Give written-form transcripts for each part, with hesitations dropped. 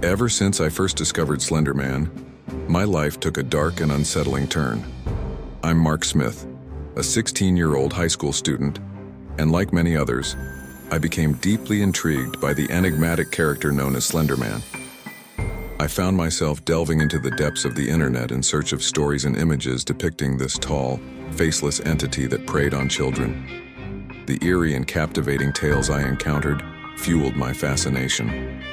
Ever since I first discovered Slender Man, my life took a dark and unsettling turn. I'm Mark Smith, a 16-year-old high school student, and like many others, I became deeply intrigued by the enigmatic character known as Slender Man. I found myself delving into the depths of the internet in search of stories and images depicting this tall, faceless entity that preyed on children. The eerie and captivating tales I encountered fueled my fascination.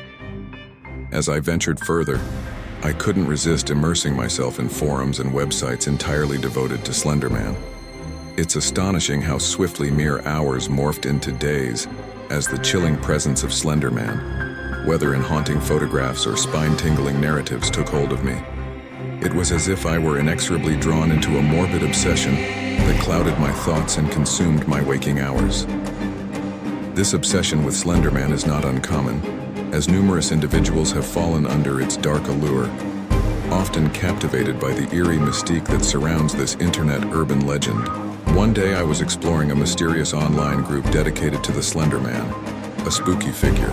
As I ventured further, I couldn't resist immersing myself in forums and websites entirely devoted to Slender Man. It's astonishing how swiftly mere hours morphed into days as the chilling presence of Slender Man, whether in haunting photographs or spine-tingling narratives, took hold of me. It was as if I were inexorably drawn into a morbid obsession that clouded my thoughts and consumed my waking hours. This obsession with Slender Man is not uncommon, as numerous individuals have fallen under its dark allure, often captivated by the eerie mystique that surrounds this internet urban legend. One day I was exploring a mysterious online group dedicated to the Slender Man, a spooky figure.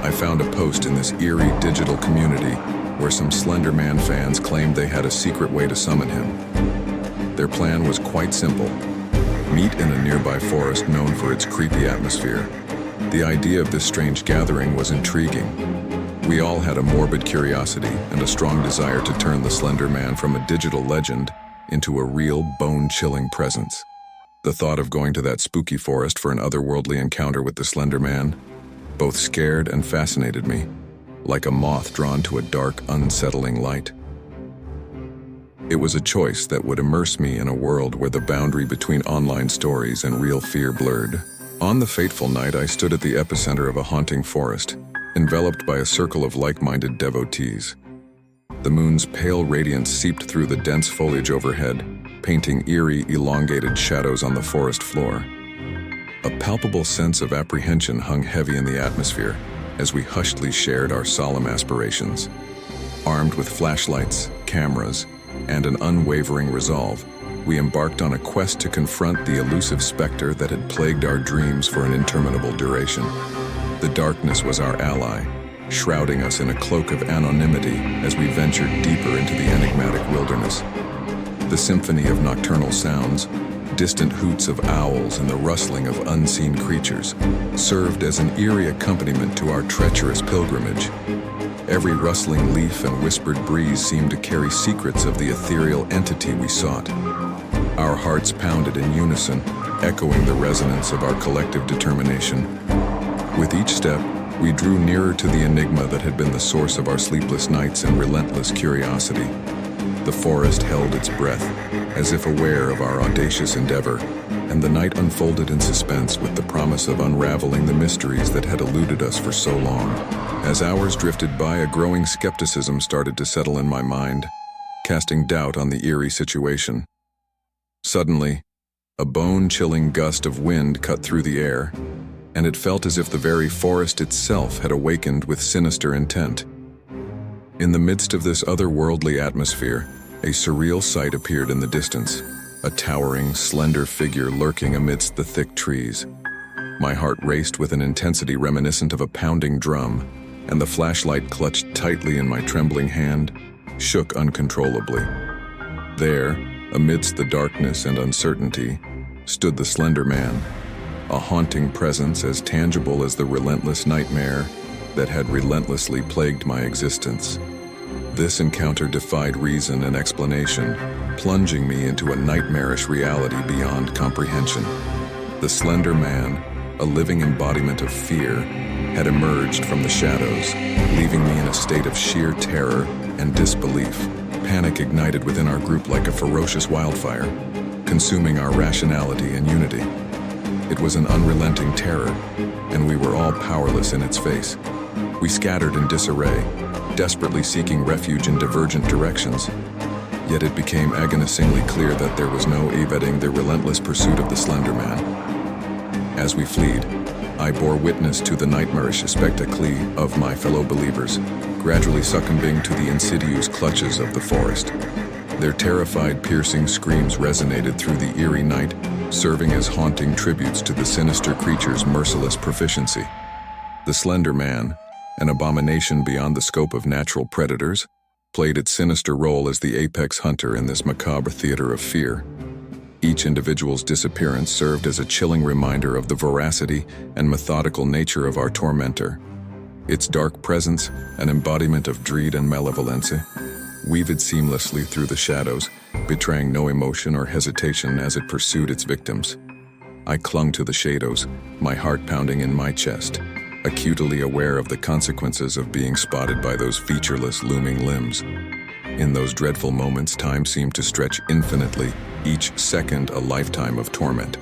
I found a post in this eerie digital community where some Slender Man fans claimed they had a secret way to summon him. Their plan was quite simple: meet in a nearby forest known for its creepy atmosphere. The idea of this strange gathering was intriguing. We all had a morbid curiosity and a strong desire to turn the Slender Man from a digital legend into a real, bone-chilling presence. The thought of going to that spooky forest for an otherworldly encounter with the Slender Man both scared and fascinated me, like a moth drawn to a dark, unsettling light. It was a choice that would immerse me in a world where the boundary between online stories and real fear blurred. On the fateful night, I stood at the epicenter of a haunting forest, enveloped by a circle of like-minded devotees. The moon's pale radiance seeped through the dense foliage overhead, painting eerie, elongated shadows on the forest floor. A palpable sense of apprehension hung heavy in the atmosphere as we hushedly shared our solemn aspirations. Armed with flashlights, cameras, and an unwavering resolve, we embarked on a quest to confront the elusive specter that had plagued our dreams for an interminable duration. The darkness was our ally, shrouding us in a cloak of anonymity as we ventured deeper into the enigmatic wilderness. The symphony of nocturnal sounds, distant hoots of owls and the rustling of unseen creatures, served as an eerie accompaniment to our treacherous pilgrimage. Every rustling leaf and whispered breeze seemed to carry secrets of the ethereal entity we sought. Our hearts pounded in unison, echoing the resonance of our collective determination. With each step, we drew nearer to the enigma that had been the source of our sleepless nights and relentless curiosity. The forest held its breath, as if aware of our audacious endeavor, and the night unfolded in suspense with the promise of unraveling the mysteries that had eluded us for so long. As hours drifted by, a growing skepticism started to settle in my mind, casting doubt on the eerie situation. Suddenly, a bone-chilling gust of wind cut through the air, and it felt as if the very forest itself had awakened with sinister intent. In the midst of this otherworldly atmosphere, a surreal sight appeared in the distance, a towering, slender figure lurking amidst the thick trees. My heart raced with an intensity reminiscent of a pounding drum, and the flashlight clutched tightly in my trembling hand shook uncontrollably. There, amidst the darkness and uncertainty, stood the Slender Man, a haunting presence as tangible as the relentless nightmare that had relentlessly plagued my existence. This encounter defied reason and explanation, plunging me into a nightmarish reality beyond comprehension. The Slender Man, a living embodiment of fear, had emerged from the shadows, leaving me in a state of sheer terror and disbelief. Panic ignited within our group like a ferocious wildfire, consuming our rationality and unity. It was an unrelenting terror, and we were all powerless in its face. We scattered in disarray, desperately seeking refuge in divergent directions. Yet it became agonizingly clear that there was no evading the relentless pursuit of the Slender Man. As we fled, I bore witness to the nightmarish spectacle of my fellow believers, gradually succumbing to the insidious clutches of the forest. Their terrified, piercing screams resonated through the eerie night, serving as haunting tributes to the sinister creature's merciless proficiency. The Slender Man, an abomination beyond the scope of natural predators, played its sinister role as the apex hunter in this macabre theater of fear. Each individual's disappearance served as a chilling reminder of the veracity and methodical nature of our tormentor. Its dark presence, an embodiment of dread and malevolence, weaved seamlessly through the shadows, betraying no emotion or hesitation as it pursued its victims. I clung to the shadows, my heart pounding in my chest, acutely aware of the consequences of being spotted by those featureless, looming limbs. In those dreadful moments, time seemed to stretch infinitely, each second a lifetime of torment.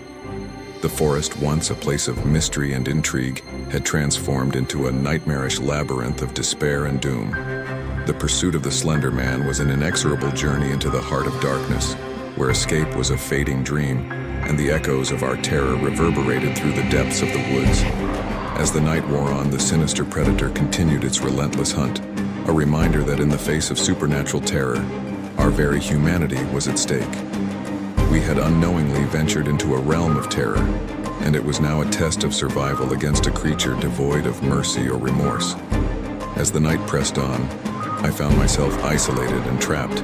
The forest, once a place of mystery and intrigue, had transformed into a nightmarish labyrinth of despair and doom. The pursuit of the Slender Man was an inexorable journey into the heart of darkness, where escape was a fading dream, and the echoes of our terror reverberated through the depths of the woods. As the night wore on, the sinister predator continued its relentless hunt, a reminder that in the face of supernatural terror, our very humanity was at stake. We had unknowingly ventured into a realm of terror, and it was now a test of survival against a creature devoid of mercy or remorse. As the night pressed on, I found myself isolated and trapped,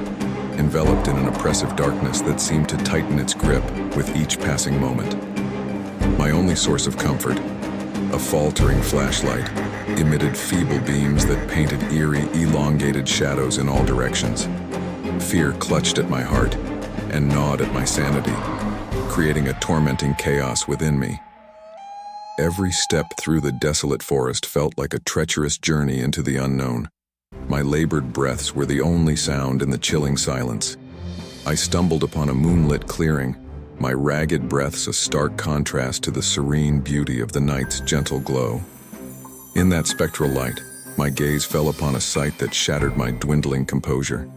enveloped in an oppressive darkness that seemed to tighten its grip with each passing moment. My only source of comfort, a faltering flashlight, emitted feeble beams that painted eerie, elongated shadows in all directions. Fear clutched at my heart and gnawed at my sanity, creating a tormenting chaos within me. Every step through the desolate forest felt like a treacherous journey into the unknown. My labored breaths were the only sound in the chilling silence. I stumbled upon a moonlit clearing, my ragged breaths a stark contrast to the serene beauty of the night's gentle glow. In that spectral light, my gaze fell upon a sight that shattered my dwindling composure.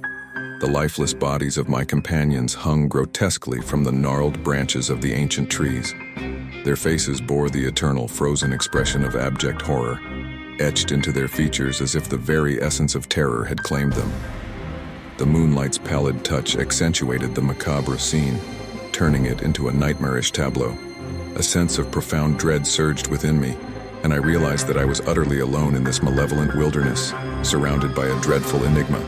The lifeless bodies of my companions hung grotesquely from the gnarled branches of the ancient trees. Their faces bore the eternal frozen expression of abject horror, etched into their features as if the very essence of terror had claimed them. The moonlight's pallid touch accentuated the macabre scene, turning it into a nightmarish tableau. A sense of profound dread surged within me, and I realized that I was utterly alone in this malevolent wilderness, surrounded by a dreadful enigma.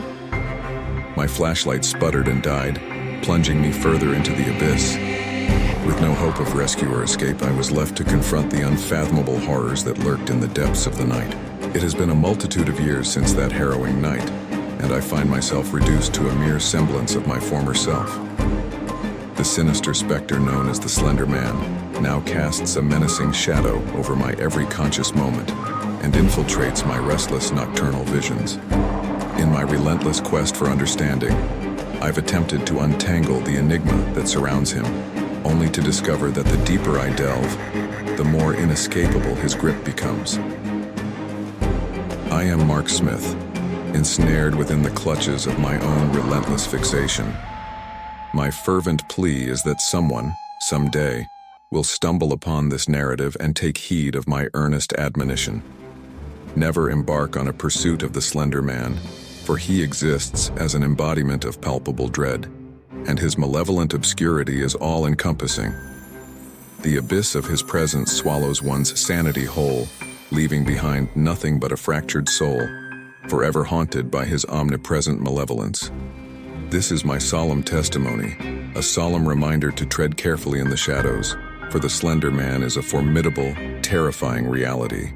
My flashlight sputtered and died, plunging me further into the abyss. With no hope of rescue or escape, I was left to confront the unfathomable horrors that lurked in the depths of the night. It has been a multitude of years since that harrowing night, and I find myself reduced to a mere semblance of my former self. The sinister specter known as the Slender Man now casts a menacing shadow over my every conscious moment and infiltrates my restless nocturnal visions. In my relentless quest for understanding, I've attempted to untangle the enigma that surrounds him, only to discover that the deeper I delve, the more inescapable his grip becomes. I am Mark Smith, ensnared within the clutches of my own relentless fixation. My fervent plea is that someone, someday, will stumble upon this narrative and take heed of my earnest admonition. Never embark on a pursuit of the Slender Man, for he exists as an embodiment of palpable dread, and his malevolent obscurity is all-encompassing. The abyss of his presence swallows one's sanity whole, leaving behind nothing but a fractured soul, forever haunted by his omnipresent malevolence. This is my solemn testimony, a solemn reminder to tread carefully in the shadows, for the Slender Man is a formidable, terrifying reality.